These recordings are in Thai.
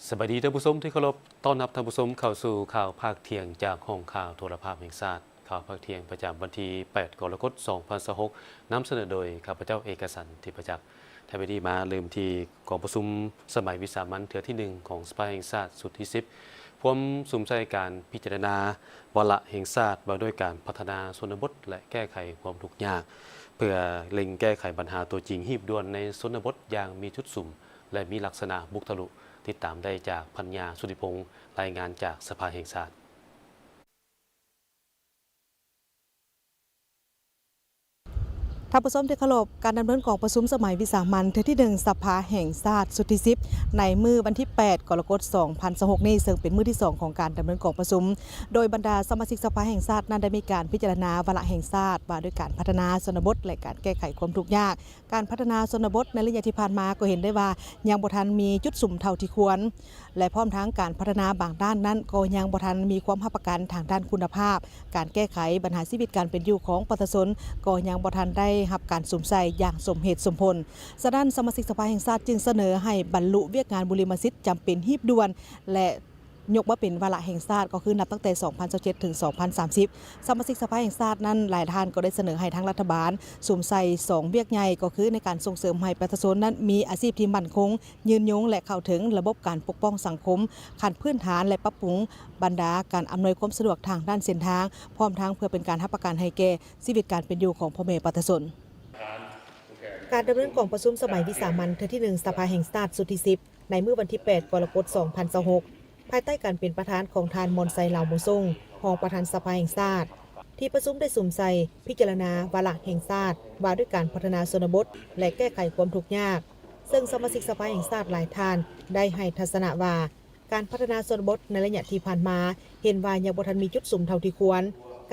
สวัสดีท่านผู้ชมที่เคารพต้อนรับท่านผู้ชมเข้าสู่ข่าวภาคเที่ยงจากห้องข่าวโทรภาพแห่งชาติข่าวภาคเที่ยงประจำวันที่ 8 กรกฎาคม 2026 นำเสนอโดยข้าพเจ้าเอกสันต์ทิพจักรท่านผู้ดีมาลืมที่กองประชุมสมัยวิสามัญเทื่อที่ 1 ของสภาแห่งชาติสุดที่ 10 พร้อมสุมใจการพิจารณาวาระแห่งชาติว่าด้วยการพัฒนาชนบทและแก้ไขความทุกข์ยากเพื่อเล็งแก้ไขปัญหาตัวจริงหีบด่วนในชนบทอย่างมีจุดสุ่มและมีลักษณะบุกทะลุติดตามได้จากพัญญาสุธิพงศ์รายงานจากสภาแห่งชาติท่านผู้ชมที่เคารพการดำเนินของประชุมสมัยวิสามัญเทื่อที่ 1 สภาแห่งชาติสุดที่ 10 ในมื้อวันที่ 8 กรกฎาคม 2026 นี้ซึ่งเป็นมื้อที่ 2 ของการดำเนินของประชุมโดยบรรดาสมาชิกสภาแห่งชาตินั้นได้มีการพิจารณาวาระแห่งชาติว่าด้วยการพัฒนาชนบทและการแก้ไขความทุกข์ยากการพัฒนาชนบทในระยะที่ผ่านมาก็เห็นได้ว่ายังบ่ทันมีจุดสุ่มเท่าที่ควรและพร้อมทั้งการพัฒนาบางด้านนั้นก็ยังบ่ทันมีความรับประกันทางด้านคุณภาพการแก้ไขปัญหาชีวิตการเป็นอยู่ของประชาชนก็ยังบ่ทันได้รับการสมใส่อย่างสมเหตุสมผลฉะนั้นสมาชิกสภาแห่งชาติจึงเสนอให้บรรลุเวียกงานบุริมสิทธิ์จำเป็นหีบด่วนและยกว่าเป็นวาระแห่งชาติก็คือนับตั้งแต่ 2027 ถึง 2030 สมาชิกสภาแห่งชาตินั้นหลายท่านก็ได้เสนอให้ทางรัฐบาลสวมใส่2เวียกใหญ่ก็คือในการส่งเสริมให้ประชาชนนั้นมีอาชีพที่มั่นคงยืนยงและเข้าถึงระบบการปกป้องสังคมขั้นพื้นฐานและปรับปรุงบรรดาการอำนวยความสะดวกทางด้านเส้นทางพร้อมทั้งเพื่อเป็นการรับประกันให้แก่ชีวิตการเป็นอยู่ของพ่อแม่ประชาชนการดำเนินของประชุมสมัยวิสามัญเทื่อที่ 1 สภาแห่งชาติสุดที่ 10 ในมื้อวันที่ 8 กรกฎาคม 2026 ภายใต้การเป็นประธานของทานมนไซเหล่ามูซุงรองประธานสภาแห่งชาติที่ประชุมได้สุ่มใส่พิจารณาวาระแห่งชาติว่าด้วยการพัฒนาชนบทและแก้ไขความทุกข์ยากซึ่งสมาชิกสภาแห่งชาติหลายท่านได้ให้ทัศนะว่าการพัฒนาชนบทในระยะที่ผ่านมาเห็นว่ายังบ่ทันมีจุดสุ่มเท่าที่ควร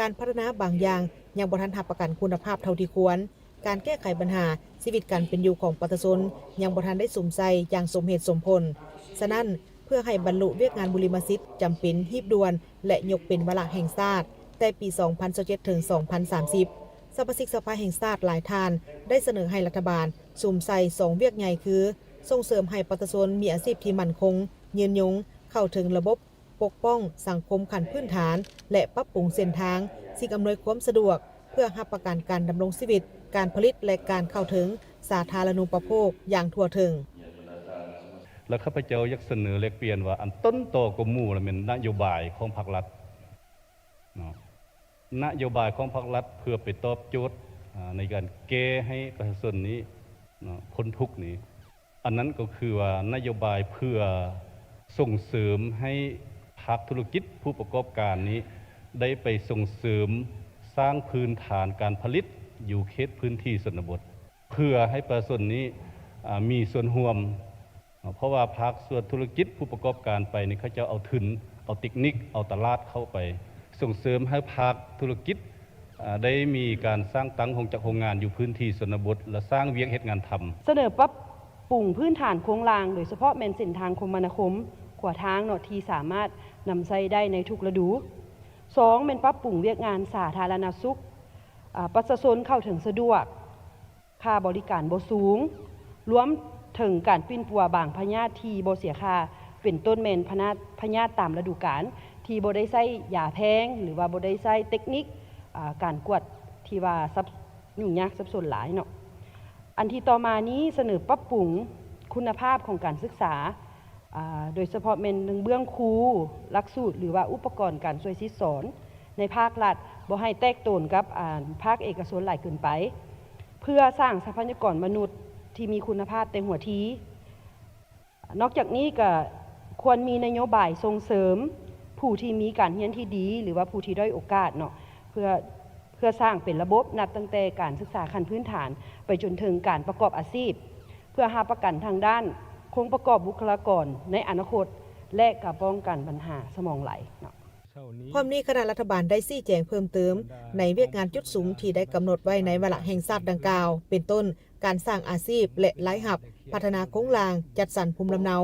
การพัฒนาบางอย่างยังบ่ทันรับประกันคุณภาพเท่าที่ควรการแก้ไขปัญหาชีวิตการเป็นอยู่ของประชาชนยังบ่ทันได้สุ่มใส่อย่างสมเหตุสมผลฉะนั้นเพื่อให้บรรลุเวียกงานบุริมสิทธิ์จำเป็นหีบด่วนและยกเป็นวาระแห่งชาติแต่ปี 2027 ถึง 2030 สมาชิกสภาแห่งชาติหลายท่านได้เสนอให้รัฐบาลสุ่มใส่2เวียกใหญ่คือส่งเสริมให้ประชาชนมีอาชีพที่มั่นคงยืนยงเข้าถึงระบบปกป้องสังคมขั้นพื้นฐานและปรับปรุงเส้นทางสิ่งอำนวยความสะดวกเพื่อรับประกันการดำรงชีวิตการผลิตและการเข้าถึงสาธารณูปโภคอย่างทั่วถึงแล้วข้าพเจ้าอยากเสนอแลกเปลี่ยนว่าอันต้นโตกว่าหมู่เป็นนโยบายของพรรครัฐนโยบายของพรรครัฐเพื่อไปตอบโจทย์ในการแก้ให้ประชาชนนี้พ้นทุกข์นี้อันนั้นก็คือว่านโยบายเพื่อส่งเสริมให้ภาคธุรกิจผู้ประกอบการนี้ได้ไปส่งเสริมสร้างพื้นฐานการผลิตอยู่เขตพื้นที่ชนบทเพื่อให้ประชาชนนี้มีส่วนร่วมเพราะว่าภาคส่วนธุรกิจผู้ประกอบการไปนี่เขาจะเอาทุนเอาเทคนิคเอาตลาดเข้าไปส่งเสริมให้ภาคธุรกิจได้มีการสร้างตั้งโรงงานอยู่พื้นที่ชนบทและสร้างเวียกเฮ็ดงานทำเสนอปรับปรุงพื้นฐานโครงรางโดยเฉพาะแม่นเส้นทางคมนาคมขวาทางเนาะที่สามารถนำใช้ได้ในทุกฤดู2เป็นปรับปรุงเวียกงานสาธารณสุขประชาชนเข้าถึงสะดวกค่าบริการบ่สูงรวมถึงการปิ้นปัวบางพยาธิที่บ่เสียค่าเป็นต้นแม่นพยาธิตามฤดูกาลที่บ่ได้ใช้ยาแพงหรือว่าบ่ได้ใช้เทคนิคการกวดที่ว่ายุ่งยากซับซ้อนหลายเนาะอันที่ต่อมานี้เสนอปรับปรุงคุณภาพของการศึกษาโดยเฉพาะเป็นเบื้องครูหลักสูตรหรือว่าอุปกรณ์การช่วยซิสอนในภาครัฐบ่ให้แตกต่างกับภาคเอกชนหลายเกินไปเพื่อสร้างทรัพยากรมนุษย์ที่มีคุณภาพเต็มหัวทีนอกจากนี้ก็ควรมีนโยบายส่งเสริมผู้ที่มีการเรียนที่ดีหรือว่าผู้ที่ด้อยโอกาสเนาะเพื่อสร้างเป็นระบบนับตั้งแต่การศึกษาขั้นพื้นฐานไปจนถึงการประกอบอาชีพเพื่อหาประกันทางด้านคงประกอบบุคลากรในอนาคตและการป้องกันปัญหาสมองไหลเนาะพร้อมนี้คณะรัฐบาลได้ชี้แจงเพิ่มเติมในเวียกงานจุดสูงที่ได้กำหนดไว้ในวาระแห่งชาติดังกล่าวเป็นต้นการสร้างอาชีพและรายรับพัฒนาโครงสร้างจัดสรรภูมิลำเนา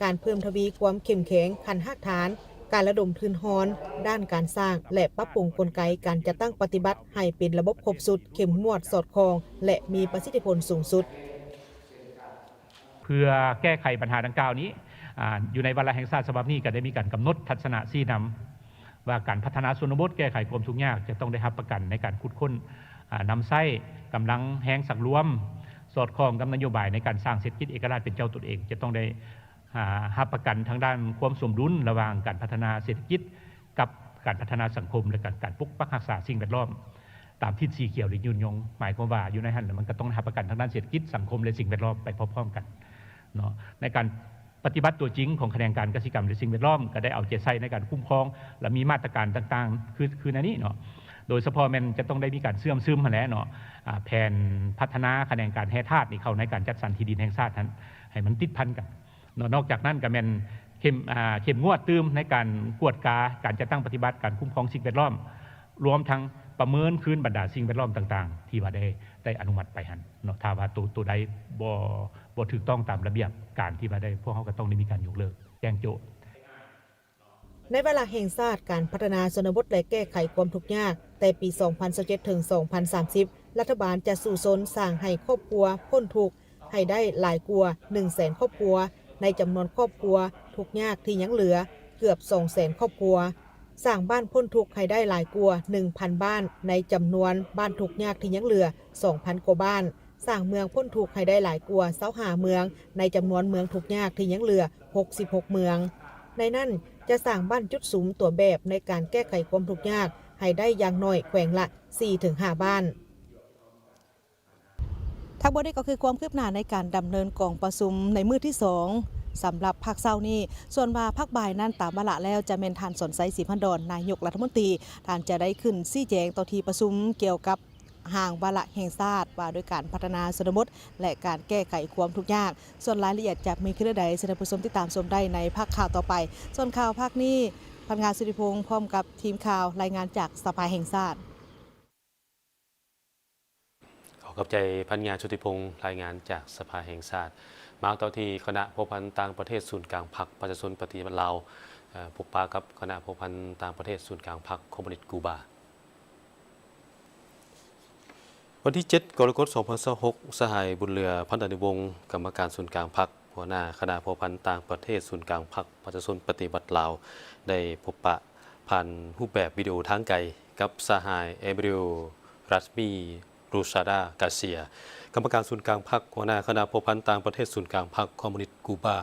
การเพิ่มทวีความเข้มแข็งขั้นรากฐานการระดมทุนฮอนด้านการสร้างและปรับปรุงกลไกการจัดตั้งปฏิบัติให้เป็นระบบครบสุดเข้มงวดสอดคล้องและมีประสิทธิผลสูงสุดเพื่อแก้ไขปัญหาดังกล่าวนี้ อยู่ในวาระแห่งชาติฉบับนี้ก็ได้มีการกำหนดทัศนะชี้นำว่าการพัฒนาชนบทแก้ไขความทุกข์ยากจะต้องได้รับประกันในการขุดค้นนำไส้กำลังแห้งสักรวมสอดคล้องกับนโยบายในการสร้างเศรษฐกิจเอกราชเป็นเจ้าตนเองจะต้องได้รับประกันทางด้านความสมดุลระหว่างการพัฒนาเศรษฐกิจกับการพัฒนาสังคมและการปกปักรักษาสิ่งแวดล้อมตามทิศสีเขียวหรือยืนยงหมายความว่าอยู่ในหันมันก็ต้องรับประกันทางด้านเศรษฐกิจสังคมและสิ่งแวดล้อมไปพร้อมๆกันเนาะในการปฏิบัติตัวจริงของคะแนนการกสิกรรมหรือสิ่งแวดล้อมก็ได้เอาใจใส่ในการคุ้มครองและมีมาตรการต่างๆคือในนี้เนาะโดยเฉพาะมันจะต้องได้มีการเสื่อมซึมมาแล้วเนาะแผนพัฒนาคะแนนการแห่ธาตุนี่เข้าในการจัดสรรที่ดินแห่งชาตินั้นให้มันติดพันกันนอกจากนั้นก็เป็นเข้มงวดตื้มในการกวดกาการจัดตั้งปฏิบัติการคุ้มครองสิ่งแวดล้อมรวมทั้งประเมินคืนบรรดาสิ่งแวดล้อมต่างๆที่ว่าได้อนุมัติไปหันเนาะถ้าว่าตัวใดบ่ถูกต้องตามระเบียบการที่ว่าได้พวกเขาก็ต้องได้มีการยกเลิกแจ้งโจทย์ในเวลาแห่งชาติการพัฒนาชนบทและแก้ไขความทุกข์ยากแต่ปี 2027 ถึง 2030 รัฐบาลจะสู่ซนสร้างให้ครอบครัวพ้นทุกข์ให้ได้หลายกว่า 100,000 ครอบครัวในจำนวนครอบครัวทุกข์ยากที่ยังเหลือเกือบ 200,000 ครอบครัวสร้างบ้านพ้นทุกข์ให้ได้หลายกว่า 1,000 บ้านในจำนวนบ้านทุกข์ยากที่ยังเหลือ 2,000 กว่าบ้านสร้างเมืองพ้นทุกข์ให้ได้หลายกว่า25เมืองในจำนวนเมืองทุกข์ยากที่ยังเหลือ 66 เมืองในนั้นจะสร้างบ้านจุดสุมตัวแบบในการแก้ไขความทุกข์ยากให้ได้อย่างน้อยแขวงละ 4-5 บ้านทั้งหมดนี้ก็คือความคืบหน้าในการดำเนินกองประชุมในมื้อที่ 2สำหรับภาคเช้านี้ส่วนว่าภาคบ่ายนั้นตามมาละแล้วจะเป็นทานสนไซศรีพันดอนนายกรัฐมนตรีท่านจะได้ขึ้นชี้แจงต่อที่ประชุมเกี่ยวกับห่างวาระแห่งชาติว่าด้วยการพัฒนาชนบทและการแก้ไขความทุกข์ยากส่วนรายละเอียดจะมีขึ้นใดแสดงผู้ชมติดตามชมได้ในภาคข่าวต่อไปส่วนข่าวภาคนี้พันงานสุริพงษ์พร้อมกับทีมข่าวรายงานจากสภาแห่งชาติขอขอบใจพันงานชุติพงษ์รายงานจากสภาแห่งชาติมาต่อที่คณะพบพันต่างประเทศศูนย์กลางพรรคประชาชนปฏิบัติลาวพบปะกับคณะพบพันต่างประเทศศูนย์กลางพรรคคอมมิวนิสต์กูบาวันที่ 7 กรกฎาคม 2026 สหายบุญเรือพันธนิวงศ์กรรมการศูนย์กลางพรรคหัวหน้าคณะพบพันต่างประเทศศูนย์กลางพรรคประชาชนปฏิบัติลาวได้พบปะผ่านรูปแบบวิดีโอทางไกลกับสหายเอเบริโอรัสมีรูซาดากาเซียกรรมการศูนย์กลางพรรคหัวหน้าคณะพบพันต่างประเทศศูนย์กลางพรรคคอมมิวนิสต์กูบา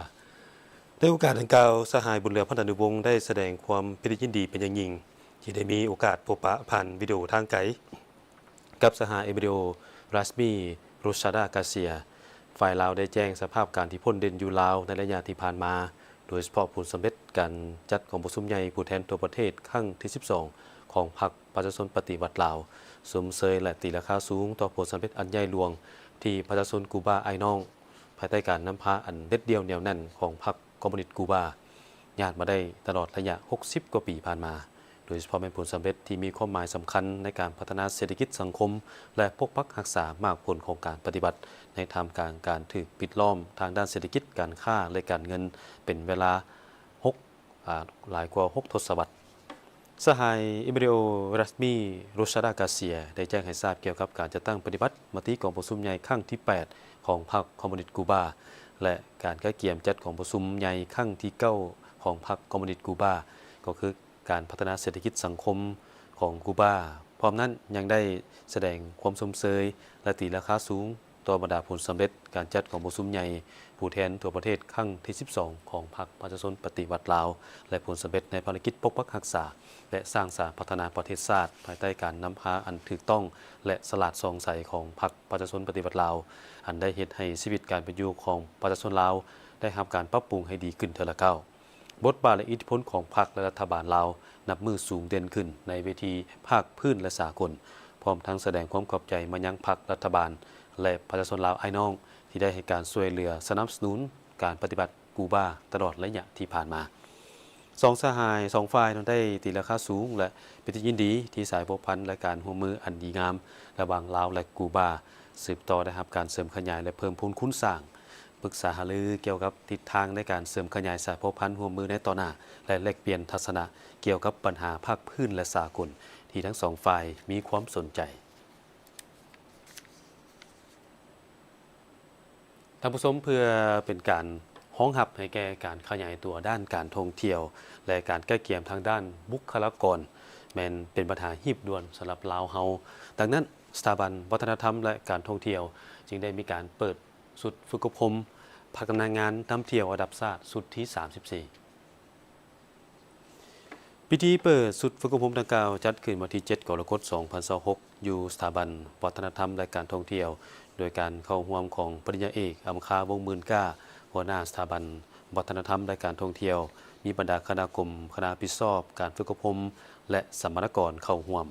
ในโอกาสดังกล่าวสหายบุญเรือพันธนิวงศ์ได้แสดงความปริยินดีเป็นอย่างยิ่งที่ได้มีโอกาสพบปะผ่านวิดีโอทางไกลกับสหายเอเบริโอรัสมีรูซาดากาเซียฝ่ายลาวได้แจ้งสภาพการที่พ้นเด่นอยู่ลาวในระยะที่ผ่านมาโดยเฉพาะผลสำเร็จการจัดของประชุมใหญ่ผู้แทนตัวประเทศครั้งที่ 12 ของพรรคประชาชนปฏิวัติลาวสมเสยและตีราคาสูงต่อผลสำเร็จอันใหญ่หลวงที่ประชาชนกูบาไอน้องภายใต้การนำพาอันเด็ดเดียวเหนียวแน่นของพรรคคอมมิวนิสต์กูบาญาติมาได้ตลอดระยะ 60 กว่าปีผ่านมาโดยเฉพาะเป็นผลสำเร็จที่มีความหมายสำคัญในการพัฒนาเศรษฐกิจสังคมและปกปักรักษามากผลของการปฏิบัติในท่ามกลางการถูกปิดล้อมทางด้านเศรษฐกิจการค้าและการเงินเป็นเวลาหลายกว่า6 ทศวรรษสหายอิเบริโอรัสมีรูซาดากาเซียได้แจ้งให้ทราบเกี่ยวกับการจัดตั้งปฏิบัติมติของประชุมใหญ่ครั้งที่ 8 ของพรรคคอมมิวนิสต์กูบาและการแก้เกี่ยมจัดของประชุมใหญ่ครั้งที่ 9 ของพรรคคอมมิวนิสต์กูบาก็คือการพัฒนาเศรษฐกิจสังคมของกูบาพร้อมนั้นยังได้แสดงความสมเสยและตีราคาสูงต่อบรรดาผลสำเร็จการจัดของประชุมใหญ่ผู้แทนทั่วประเทศครั้งที่ 12 ของพรรคประชาชนปฏิวัติลาวและผลสำเร็จในภารกิจปกปักรักษาและสร้างสรรค์พัฒนาประเทศชาติภายใต้การนำพาอันถูกต้องและสลัดซองใสของพรรคประชาชนปฏิวัติลาวอันได้เฮ็ดให้ชีวิตการเป็นอยู่ของประชาชนลาวได้รับการปรับปรุงให้ดีขึ้นเทอละก้าวบทบาทและอิทธิพลของพรรคและรัฐบาลลาวนับมือสูงเด่นขึ้นในเวทีภาคพื้นและสากลพร้อมทั้งแสดงความขอบใจมายังพรรครัฐบาลและประชาชนลาวไอ้น้องที่ได้ให้การช่วยเหลือสนับสนุนการปฏิบัติกูบาตลอดระยะที่ผ่านมาสองสหายสองฝ่ายนั้นได้ตีราคาสูงและเป็นที่ยินดีที่สายพัวพันและการร่วมมืออันดีงามระหว่างลาวและกูบาสืบต่อได้รับการเสริมขยายและเพิ่มพูนคุ้นสร้างปรึกษาหารือเกี่ยวกับทิศทางในการเสริมขยายสายพัวพันร่วมมือในต่อหน้าและแลกเปลี่ยนทัศนะเกี่ยวกับปัญหาภาคพื้นและสากลที่ทั้งสองฝ่ายมีความสนใจท่านผู้ชมเพื่อเป็นการ ห้องหับให้แก่การขยายตัวด้านการท่องเที่ยวและการแก้เกี่ยมทางด้านบุคลากรแม้นเป็นปัญหาหีบด่วนสำหรับลาวเฮาดังนั้นสถาบันวัฒนธรรมและการท่องเที่ยวจึงได้มีการเปิดสุดฝึกอบรมพัฒนางานท่องเที่ยวระดับชาติสุดที่ 34 พิธีเปิดสุดฝึกอบรมดังกล่าวจัดขึ้นวันที่ 7 กรกฎาคม 2026 อยู่สถาบันวัฒนธรรมและการท่องเที่ยวโดยการเข้าร่วมของปริญญาเอกอำคาวงศ์หมื่นก้าหัวหน้าสถาบันวัฒนธรรมและการท่องเที่ยวมีบรรดาคณะกรรมคณะผิดชอบการฝึกอบรมและสัมมนากรเข้าร่วม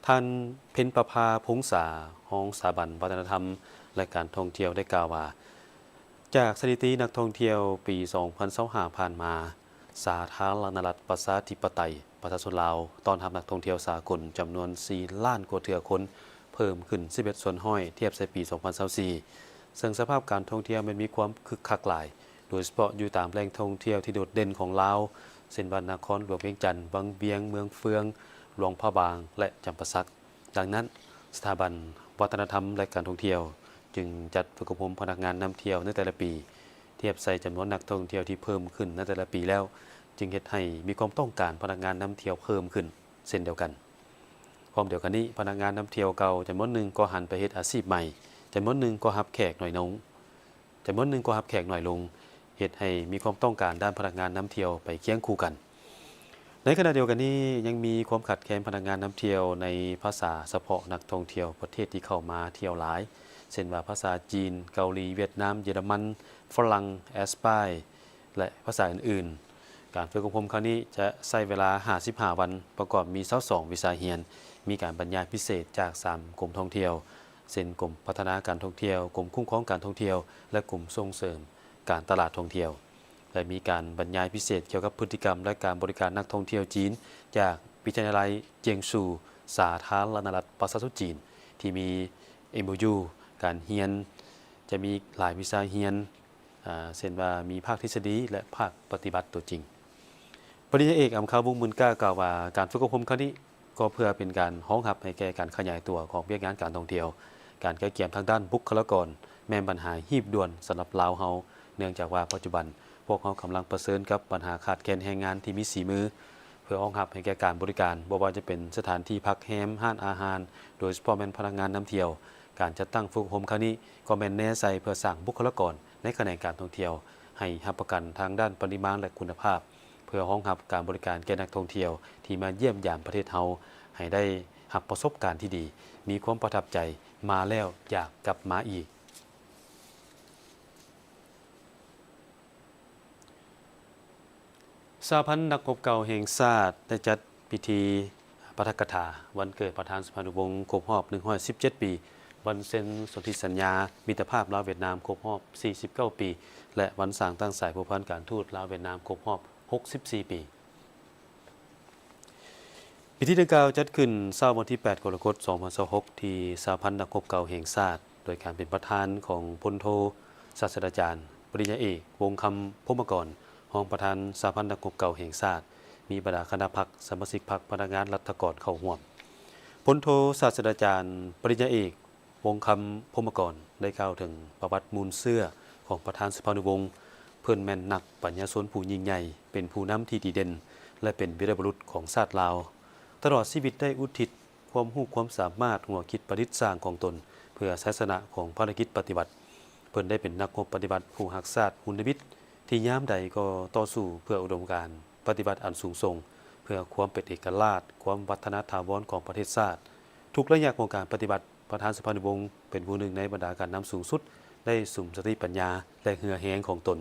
ท่านเพ็ญประภาพงษาห้องสถาบันวัฒนธรรมและการท่องเที่ยวได้กล่าวว่าจากสถิตินักท่องเที่ยวปี 2025 ผ่านมาสาธารณรัฐประชาธิปไตยประชาชนลาวต้อนรับนักท่องเที่ยวสากลจำนวน 4 ล้านกว่าเทื่อคนเพิ่มขึ้น 11 ส่วนห้อยเทียบใส่ปี 2024 ซึ่งสภาพการท่องเที่ยวมันมีความคึกคักหลายโดยเฉพาะอยู่ตามแหล่งท่องเที่ยวที่โดดเด่นของลาวเช่นนครหลวงเวียงจันทร์วังเวียงเมืองเฟืองหลวงพระบางและจำปาสักดังนั้นสถาบันวัฒนธรรมและการท่องเที่ยวจึงจัดฝึกอบรมพนักงานนำเที่ยวในแต่ละปีเทียบใส่จำนวนนักท่องเที่ยวที่เพิ่มขึ้นในแต่ละปีแล้วจึงเฮ็ดให้มีความต้องการพนักงานนำเที่ยวเพิ่มขึ้นเช่นเดียวกันพร้อมเดียวกันนี้พนักงานนำเที่ยวเก่าจำนวนหนึ่งก็หันไปเฮ็ดอาชีพใหม่จำนวนหนึ่งก็รับแขกหน่อยลงจำนวนหนึ่งก็รับแขกหน่อยลงเฮ็ดให้มีความต้องการด้านพนักงานนำเที่ยวไปเคียงคู่กันในขณะเดียวกันนี้ยังมีความขัดแย้งพนักงานนำเที่ยวในภาษาเฉพาะนักท่องเที่ยวประเทศที่เข้ามาเที่ยวหลายเช่นว่าภาษาจีนเกาหลีเวียดนามเยอรมันฝรั่งแอสปายและภาษาอื่นๆการฝึกอบรมครั้งนี้จะใช้เวลา55วันประกอบมี22วิชาเรียนมีการบรรยายพิเศษจาก3กรมท่องเที่ยวเช่นกรมพัฒนาการท่องเที่ยวกรมคุ้มครองการท่องเที่ยวและกรมส่งเสริมการตลาดท่องเที่ยวและมีการบรรยายพิเศษเกี่ยวกับพฤติกรรมและการบริการนักท่องเที่ยวจีนจากวิทยาลัยเจียงซูสาธารณรัฐประชาชนจีนที่มี MOU การเรียนจะมีหลายวิชาเรียนเช่นว่ามีภาคทฤษฎีและภาคปฏิบัติตัวจริงปริญญาเอกอำคาวงศ์หมื่นก้ากล่าวว่าการฝึกอบรมครั้งนี้ก็เพื่อเป็นการห้องหับให้แก่การขยายตัวของเวียกงานการท่องเที่ยวการแก้เกี่ยมทางด้านบุคลากรแม้ปัญหาหีบด่วนสำหรับลาวเฮาเนื่องจากว่าปัจจุบันพวกเขากำลังประเสริญกับปัญหาขาดแคลนแรงงานที่มีสีมือเพื่อห้องหับให้แก่การบริการบ่ว่าจะเป็นสถานที่พักแรมร้านอาหารโดยเฉพาะแม่นพนักงานนำเที่ยวการจัดตั้งฝึกอบรมครั้งนี้ก็แม่นแน่ใจเพื่อสร้างบุคลากรในแขนงการท่องเที่ยวให้รับประกันทางด้านปริมาณและคุณภาพเพื่อห้องรับการบริการแก่นักท่องเที่ยวที่มาเยี่ยมยามประเทศเฮาให้ได้รับประสบการณ์ที่ดีมีความประทับใจมาแล้วอยากกลับมาอีกสหพันธ์นักรบเก่าแห่งชาติได้จัดพิธีปาฐกถาวันเกิดประธานสภานุวงศ์ครบรอบ117 ปีวันเซ็นสนธิสัญญามิตรภาพลาวเวียดนามครบรอบ49 ปีและวันสร้างตั้งสายผูกพันการทูตลาวเวียดนามครบรอบ64 ปีพิธีดังกล่าวจัดขึ้นเช้าวันที่ 8 กรกฎาคม 2026 ที่สหพันธ์นักรบเก่าแห่งชาติโดยการเป็นประธานของพลโทศาสตราจารย์ปริญญาเอกวงศ์คำพมกรรองประธานสหพันธ์นักรบเก่าแห่งชาติมีบรรดาคณะพรรคสมาชิกพรรคพนักงานรัฐกรเข้าร่วมพลโทศาสตราจารย์ปริญญาเอกวงศ์คำพมกรได้กล่าวถึงประวัติมูลเสื้อของประธานสภานุวงศ์เพิ่นแม่นนักปัญญาชนผู้ยิ่งใหญ่เป็นผู้นำที่ดีเด่นและเป็นวีรบุรุษของชาติลาวตลอดชีวิตได้อุทิศความรู้ความสามารถหัวคิดประดิษฐ์สร้างของตนเพื่อศาสนาของภารกิจปฏิบัติเพิ่นได้เป็นนักรบปฏิบัติผู้รักชาติหุ่นวิทย์ที่ยามใดก็ต่อสู้เพื่ออุดมการณ์ปฏิบัติอันสูงส่งเพื่อความเป็นเอกราชความวัฒนถาวรของประเทศชาติทุกระยะของการปฏิบัติประธานสภานุวงศ์เป็นผู้หนึ่งในบรรดาการนำสูงสุดได้สุ่มสติปัญญาและเหือแหงของตน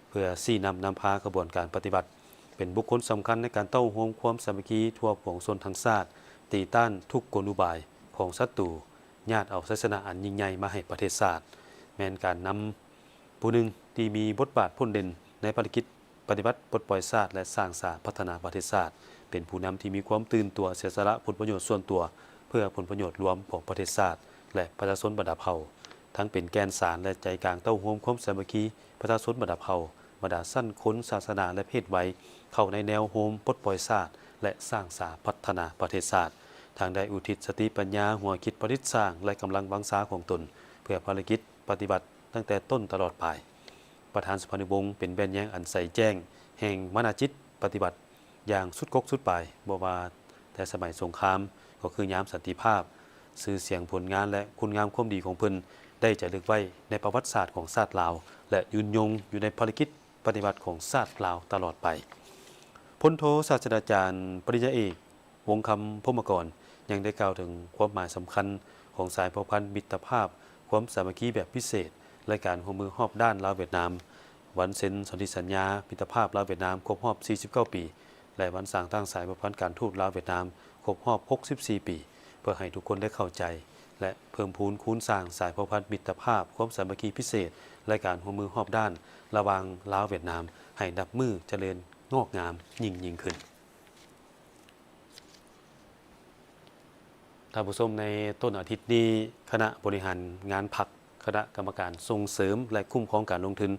เพื่อชี้นำพากระบวนการปฏิบัติเป็นบุคคลสำคัญในการเต้าโฮมความสามัคคีทั่วผงชนทั้งชาติตีต้านทุกกลอุบายของศัตรูญาติเอาศาสนาอันยิ่งใหญ่มาให้ประเทศชาติแม้นการนำผู้หนึ่งที่มีบทบาทพ้นเด่นในภารกิจปฏิบัติปลดปล่อยชาติและสร้างชาติพัฒนาประเทศชาติเป็นผู้นำที่มีความตื่นตัวเสียสละผลประโยชน์ส่วนตัวเพื่อผลประโยชน์รวมของประเทศชาติและประชาชนบรรดาเผ่าทั้งเป็นแกนสารและใจกลางเต้าโฮมความสามัคคีประชาชนบรรดาเผ่าบรรดาสั้นคนศาสนาและเพศไว้เข้าในแนวโฮมปลดปล่อยชาติและสร้างชาติพัฒนาประเทศชาติทางได้อุทิศสติปัญญาหัวคิดประดิษฐ์สร้างและกำลังวังษาของตนเพื่อภารกิจปฏิบัติตั้งแต่ต้นตลอดปลาย ประธานสุพรรณวงศ์เป็นแบนแยงอันใส่แจ้งแห่งมนาจิตปฏิบัติอย่างสุดกกสุดปลายบ่ว่าแต่สมัยสงครามก็คือยามสันติภาพชื่อเสียงผลงานและคุณงามความดีของเพิ่นได้จะลึกไว้ในประวัติศาสตร์ของชาติลาวและยืนยงอยู่ในภารกิจปฏิบัติของชาติลาวตลอดไปพลโทศาสตราจารย์ปริญญาเอกวงศ์คำพมกรยังได้กล่าวถึงความหมายสำคัญของสายเผ่าพันธุ์มิตรภาพความสามัคคีแบบพิเศษและการร่วมมือรอบด้านลาวเวียดนามวันเซ็นสนธิสัญญามิตรภาพลาวเวียดนามครบรอบ 49 ปีและวันสร้างตั้งสายเผ่าพันธุ์การทูตลาวเวียดนามครบรอบ 64 ปีเพื่อให้ทุกคนได้เข้าใจและเพิ่มพูนคูณสร้างสายเผ่าพันธุ์มิตรภาพความสามัคคีพิเศษและการร่วมมือรอบด้านระหว่างลาวเวียดนามให้นับมือเจริญงอกงามยิ่งขึ้นท่านผู้ชมในต้นอาทิตย์นี้คณะบริหารงานพรรคคณะกรรมการส่งเสริมและคุ้มครองการลงทุน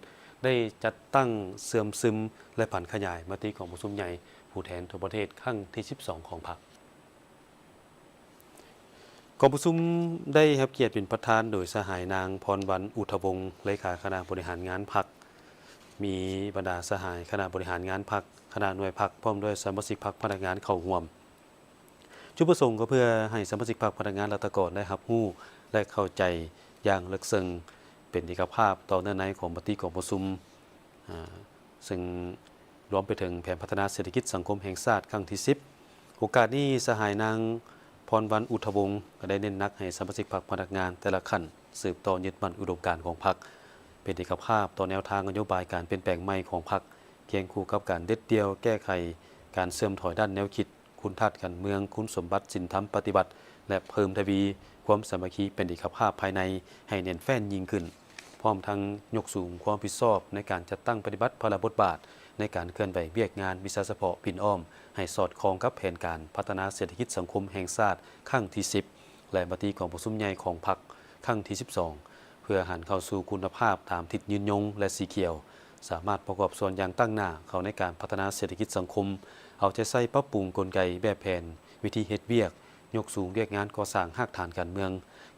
ได้จัดตั้งเสื่อมซึมและผันขยายมติของประชุมใหญ่ผู้แทนทั่วประเทศครั้งที่ 12 ของพรรคกองประชุมได้รับเกียรติเป็นประธานโดยสหายนางพรวรรณอุทวงศ์เลขาคณะบริหารงานพรรคมีบรรดาสหายคณะบริหารงานพรรคคณะหน่วยพรรคพร้อมด้วยสมาชิกพรรคพนักงานเข้าร่วมจุดประสงค์ก็เพื่อให้สมาชิกพรรคพนักงานรัฐกรได้รับรู้และเข้าใจอย่างลึกซึ้งเป็นเอกภาพต่อเนื่องในของมติของประชุมซึ่งรวมไปถึงแผนพัฒนาเศรษฐกิจสังคมแห่งชาติครั้งที่ 10 โอกาสนี้สหายนางพรวรรณอุทวงศ์ก็ได้เน้นหนักให้สมาชิกพรรคพนักงานแต่ละขั้นสืบต่อยึดมั่นอุดมการณ์ของพรรคเป็นเอกภาพต่อแนวทางนโยบายการเปลี่ยนแปลงใหม่ของพรรคเคียงคู่กับการเด็ดเดี่ยวแก้ไขการเสื่อมถอยด้านแนวคิดคุณทัศน์การเมืองคุณสมบัติศีลธรรมปฏิบัติและเพิ่มทวีความสามัคคีเป็นเอกภาพภายในให้แน่นแฟ้นยิ่งขึ้นพร้อมทั้งยกสูงความรับผิดชอบในการจัดตั้งปฏิบัติพลบทบาทในการเคลื่อนไหวเวียกงานวิชาเฉพาะพินอ้อมให้สอดคล้องกับแผนการพัฒนาเศรษฐกิจสังคมแห่งชาติครั้งที่ 10 และมติของประชุมใหญ่ของพรรคครั้งที่ 12 เพื่อหันเข้าสู่คุณภาพตามทิศยืนยงและสีเขียวสามารถประกอบส่วนอย่างตั้งหน้าเข้าในการพัฒนาเศรษฐกิจสังคมเอาใจใส่ปรับปรุงกลไกแบบแผนวิธีเฮ็ดเวียกยกสูงเวียกงานก่อสร้างรากฐานการเมือง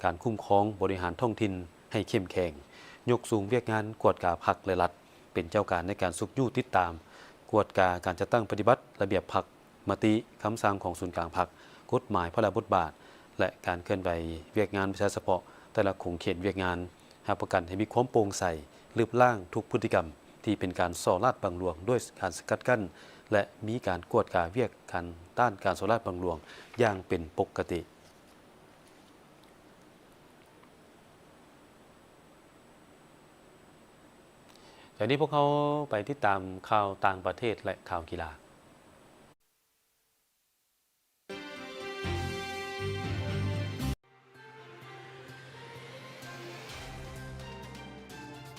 การคุ้มครองบริหารท้องถิ่นให้เข้มแข็งยกสูงเวียกงานกวดกาพรรคและรัฐเป็นเจ้าการในการสุกยู่ติดตามกวดกาการจัดตั้งปฏิบัติระเบียบพรรคมติคำสั่งของศูนย์กลางพรรคกฎหมายพระบทบาทและการเคลื่อนไหวเวียกงานประชาเฉพาะแต่ละขงเขตเวียกงานหาประกันให้มีความโปร่งใสลืบล้างทุกพฤติกรรมที่เป็นการส่อราดบังหลวงด้วยการสกัดกั้นและมีการกวดกาเวียกกันต้านการส่อราดบังหลวงอย่างเป็นปกติจากนี้พวกเขาไปติดตามข่าวต่างประเทศและข่าวกีฬา